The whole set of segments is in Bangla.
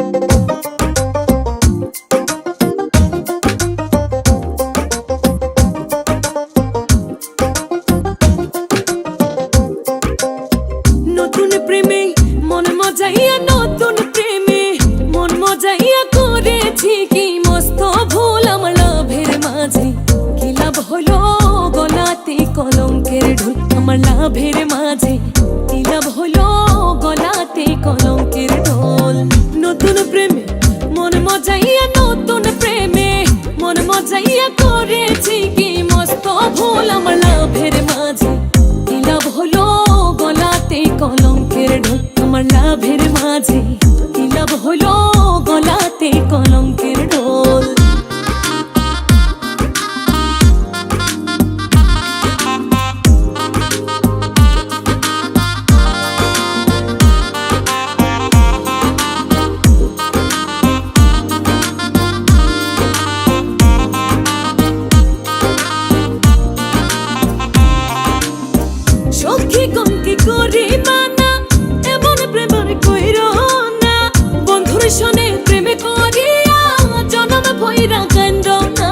নতুন প্রেমে মন মজাইয়া, নতুন প্রেমে মন মজাইয়া করেছি কি মস্ত ভুল আমার লাভের মাঝে। কি লাভ হলো গলাতে কলঙ্কের ঢোল আমার লাভের মাঝে। কি লাভ হলো গলাতে কলঙ্কের ঢোল। নতুন প্রেমে মন মজাইয়া, নতুন প্রেমে মন মজাইয়া করেছি কি মস্ত ভুল আমার লাভের মাঝে। কি লাভ হলো গলাতে কলঙ্কের ঢোল আমার লাভের মাঝে। কি লাভ হলো গলাতে কলঙ্কের ঢোল। সখী গনকে করি মানা, এমন প্রেম কইরো না। বন্ধুর শোনে প্রেমে করিয়া জনম ভইরা কান্দ না।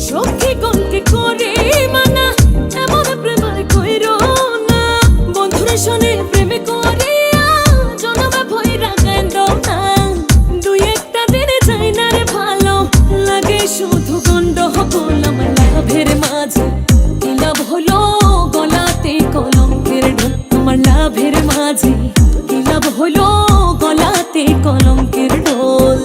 সখী গনকে করি মানা, এমন প্রেম কইরো না। বন্ধুর শোনে প্রেমে করিয়া জনম ভইরা কান্দ না। দুই একটা দিন যাই না রে ভালো লাগে শুধু গন্ডগোল আমার লাভের মাঝে। কি লাভ হলো গলাতে কলঙ্কের ঢোল আমার লাভের মাঝে। কি লাভ হলো গলাতে কলঙ্কের ঢোল।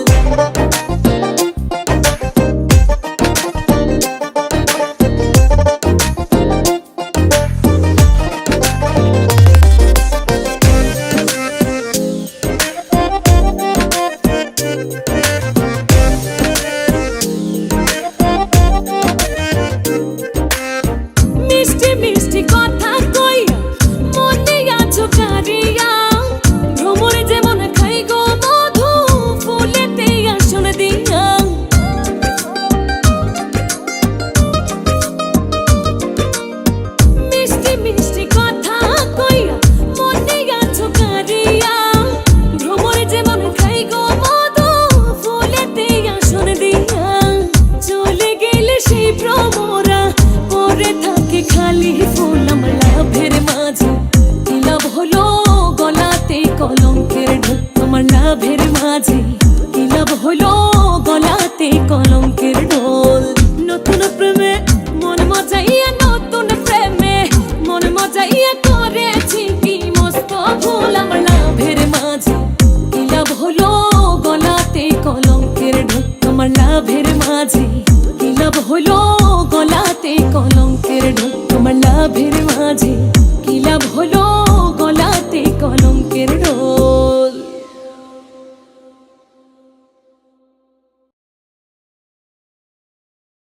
মিষ্টি মিষ্টি কথা কইয়া মনে আছো কারিয়া। ভ্রমর যেমন খাই গো মধু ফুলেতে আসন দিয়া। মিষ্টি মিষ্টি কথা কইয়া মনে আছো কারিয়া। ভ্রমর যেমন খাই গো মধু ফুলেতে আসন দিয়া। চলে গেলে সেই ভ্রমরা পরে থাকে খালি ফুল আমার লাভের মাঝে। কি লাভ হলো গলাতে কলঙ্কের ঢোল আমার লাভের মাঝে। কি লাভ হলো গলাতে কলঙ্কের ঢোল। নতুন প্রেমে মন মজাইয়া, নতুন প্রেমে মন মজাইয়া করেছি কি মস্ত ভুল আমার লাভের মাঝে। কি লাভ হলো গলাতে কলঙ্কের ঢোল আমার লাভের মাঝে। কি লাভ হলো গলাতে কলঙ্কের ঢোল আমার লাভের মাঝে। কি লাভ হলো